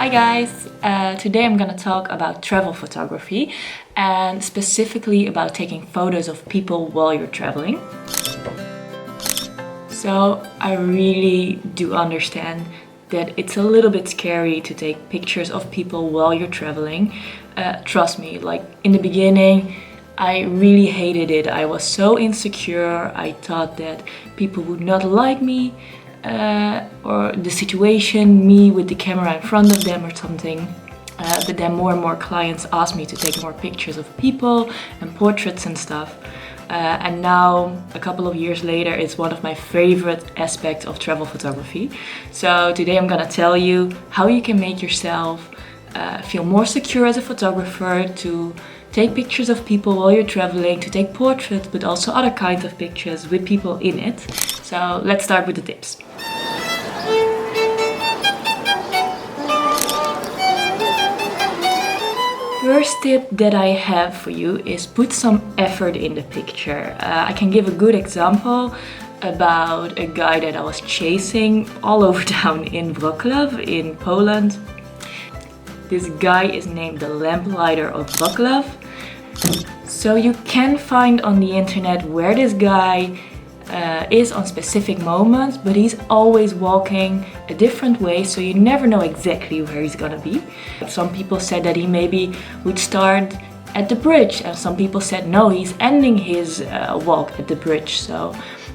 Hi guys! Today I'm gonna talk about travel photography and specifically about taking photos of people while you're traveling. So I really do understand that it's a little bit scary to take pictures of people while you're traveling. Trust me, like in the beginning I really hated it. I was so insecure. I thought that people would not like me or the situation, me with the camera in front of them or something. But then more and more clients asked me to take more pictures of people and portraits and stuff. And now, a couple of years later, it's one of my favorite aspects of travel photography. So today I'm gonna tell you how you can make yourself feel more secure as a photographer, to take pictures of people while you're traveling, to take portraits, but also other kinds of pictures with people in it. So let's start with the tips. First tip that I have for you is put some effort in the picture. I can give a good example about a guy that I was chasing all over town in Wrocław in Poland. This guy is named the lamplighter of Wrocław. So you can find on the internet where this guy is on specific moments, but he's always walking a different way, so you never know exactly where he's gonna be. Some people said that he maybe would start at the bridge, and some people said no, he's ending his walk at the bridge. So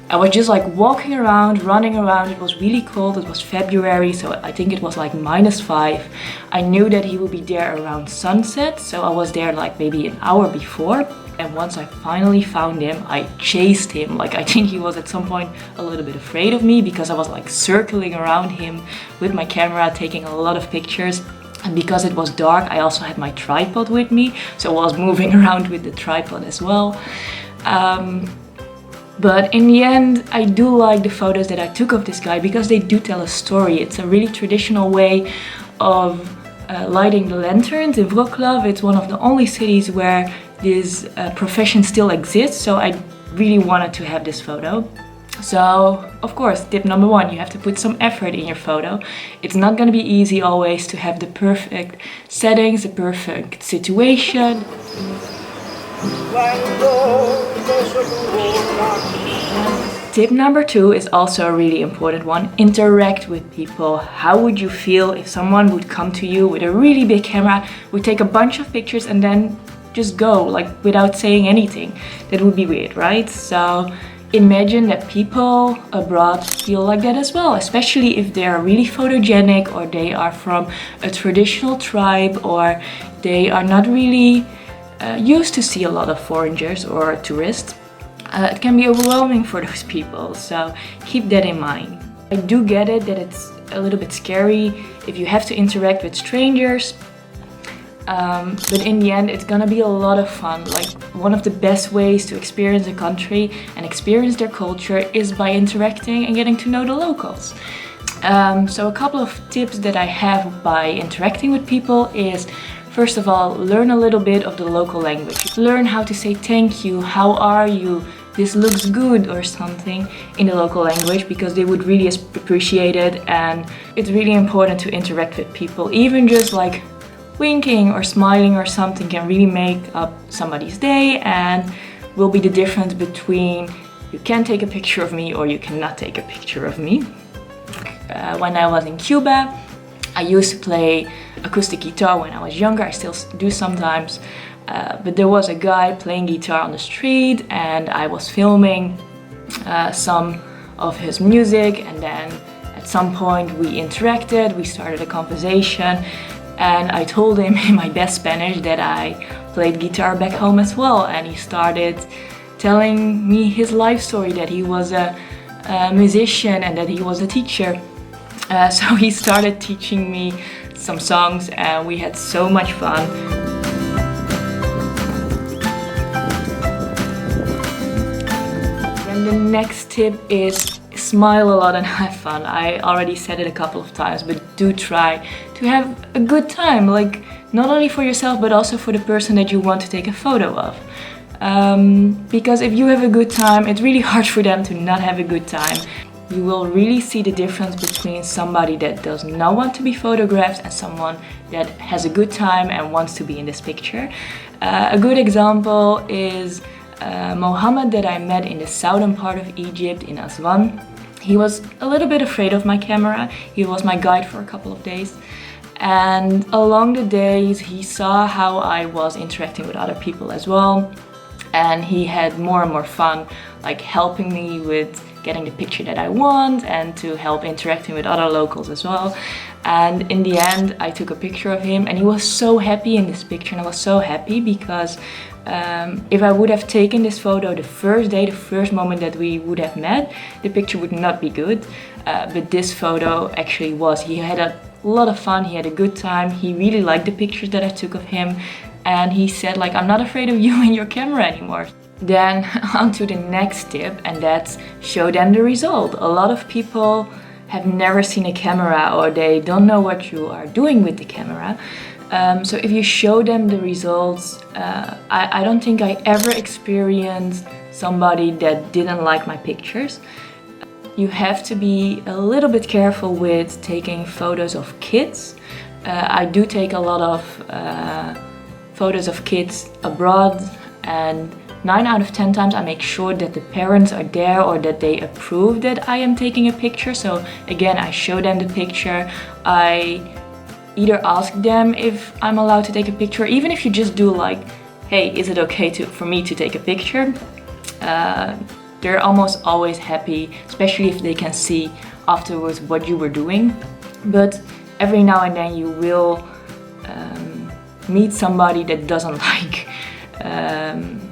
I was just like walking around, running around. It was really cold. It was February, so I think it was like -5. I knew that he would be there around sunset, so I was there like maybe an hour before. And once I finally found him, I chased him. Like, I think he was at some point a little bit afraid of me, because I was like circling around him with my camera, taking a lot of pictures. And because it was dark, I also had my tripod with me, so I was moving around with the tripod as well. But in the end, I do like the photos that I took of this guy, because they do tell a story. It's a really traditional way of lighting the lanterns in Wrocław. It's one of the only cities where this profession still exists, so I really wanted to have this photo. So, of course, tip number 1, you have to put some effort in your photo. It's not going to be easy always to have the perfect settings, the perfect situation. Tip number 2 is also a really important one. Interact with people. How would you feel if someone would come to you with a really big camera, would take a bunch of pictures and then just go, like, without saying anything? That would be weird, right? So imagine that people abroad feel like that as well, especially if they are really photogenic, or they are from a traditional tribe, or they are not really used to see a lot of foreigners or tourists. It can be overwhelming for those people, so keep that in mind. I do get it that it's a little bit scary if you have to interact with strangers, but in the end it's gonna be a lot of fun. Like, one of the best ways to experience a country and experience their culture is by interacting and getting to know the locals. So a couple of tips that I have by interacting with people is, first of all, learn a little bit of the local language. Learn how to say thank you, how are you, this looks good, or something in the local language, because they would really appreciate it. And it's really important to interact with people. Even just like winking or smiling or something can really make up somebody's day, and will be the difference between you can take a picture of me or you cannot take a picture of me. When I was in Cuba, I used to play acoustic guitar when I was younger. I still do sometimes. But there was a guy playing guitar on the street, and I was filming some of his music, and then at some point we interacted, we started a conversation, and I told him in my best Spanish that I played guitar back home as well, and he started telling me his life story, that he was a musician and that he was a teacher. So he started teaching me some songs, and we had so much fun. And the next tip is smile a lot and have fun. I already said it a couple of times, but do try to have a good time, like not only for yourself but also for the person that you want to take a photo of. Because if you have a good time, it's really hard for them to not have a good time. you will really see the difference between somebody that does not want to be photographed and someone that has a good time and wants to be in this picture. A good example is Mohammed that I met in the southern part of Egypt in Aswan. He was a little bit afraid of my camera. He was my guide for a couple of days. And along the days, he saw how I was interacting with other people as well. And he had more and more fun, like helping me with getting the picture that I want and to help interacting with other locals as well. And in the end, I took a picture of him and he was so happy in this picture. And I was so happy because if I would have taken this photo the first day, the first moment that we would have met, the picture would not be good. But this photo actually was. He had a lot of fun, he had a good time, he really liked the pictures that I took of him. And he said like, I'm not afraid of you and your camera anymore. Then on to the next tip, and that's show them the result. A lot of people have never seen a camera or they don't know what you are doing with the camera. So if you show them the results, I don't think I ever experienced somebody that didn't like my pictures. You have to be a little bit careful with taking photos of kids. I do take a lot of photos of kids abroad, and 9 out of 10 times I make sure that the parents are there or that they approve that I am taking a picture. So again, I show them the picture. I either ask them if I'm allowed to take a picture, even if you just do like, hey, is it okay for me to take a picture? They're almost always happy, especially if they can see afterwards what you were doing. But every now and then you will meet somebody that doesn't like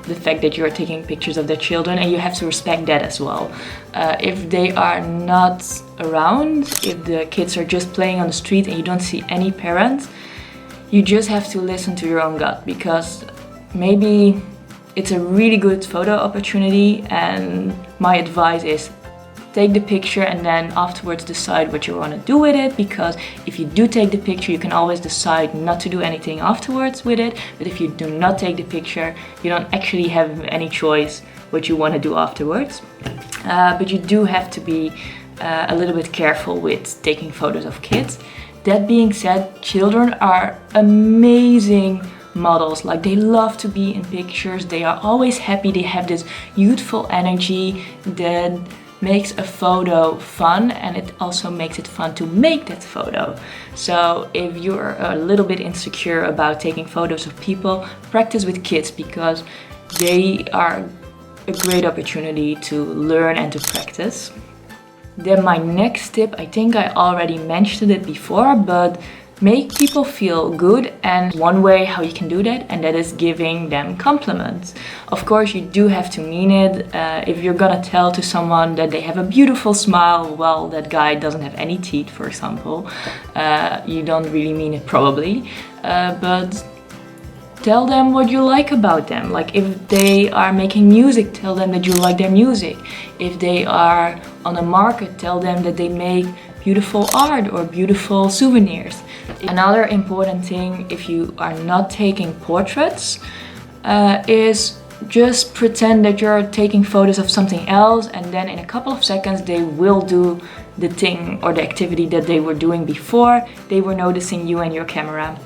the fact that you're taking pictures of their children, and you have to respect that as well. If they are not around, if the kids are just playing on the street and you don't see any parents, you just have to listen to your own gut, because maybe it's a really good photo opportunity, and my advice is take the picture and then afterwards decide what you want to do with it, because if you do take the picture, you can always decide not to do anything afterwards with it. But if you do not take the picture, you don't actually have any choice what you want to do afterwards. But you do have to be a little bit careful with taking photos of kids. That being said, children are amazing models. Like, they love to be in pictures, they are always happy, they have this youthful energy that makes a photo fun, and it also makes it fun to make that photo. So if you're a little bit insecure about taking photos of people, practice with kids, because they are a great opportunity to learn and to practice. Then my next tip, I think I already mentioned it before, but make people feel good, and one way how you can do that, and that is giving them compliments. Of course, you do have to mean it. If you're gonna tell to someone that they have a beautiful smile, well, that guy doesn't have any teeth, for example, you don't really mean it probably, but tell them what you like about them. Like, if they are making music, tell them that you like their music. If they are on a market, tell them that they make beautiful art or beautiful souvenirs. Another important thing, if you are not taking portraits, is just pretend that you're taking photos of something else, and then in a couple of seconds they will do the thing or the activity that they were doing before they were noticing you and your camera.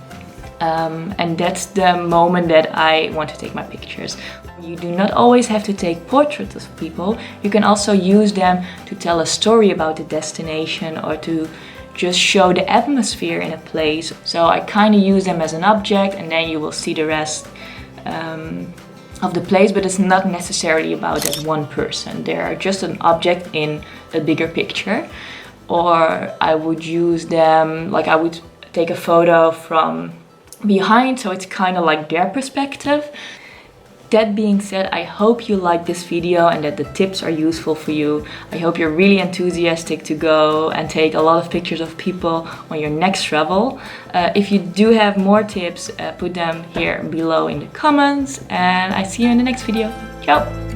And that's the moment that I want to take my pictures. You do not always have to take portraits of people. You can also use them to tell a story about the destination or to just show the atmosphere in a place. So I kind of use them as an object, and then you will see the rest of the place, but it's not necessarily about that one person. They are just an object in a bigger picture. Or I would use them, like I would take a photo from behind, so it's kind of like their perspective. That being said, I hope you like this video and that the tips are useful for you. I hope you're really enthusiastic to go and take a lot of pictures of people on your next travel. If you do have more tips, put them here below in the comments, and I see you in the next video. Ciao!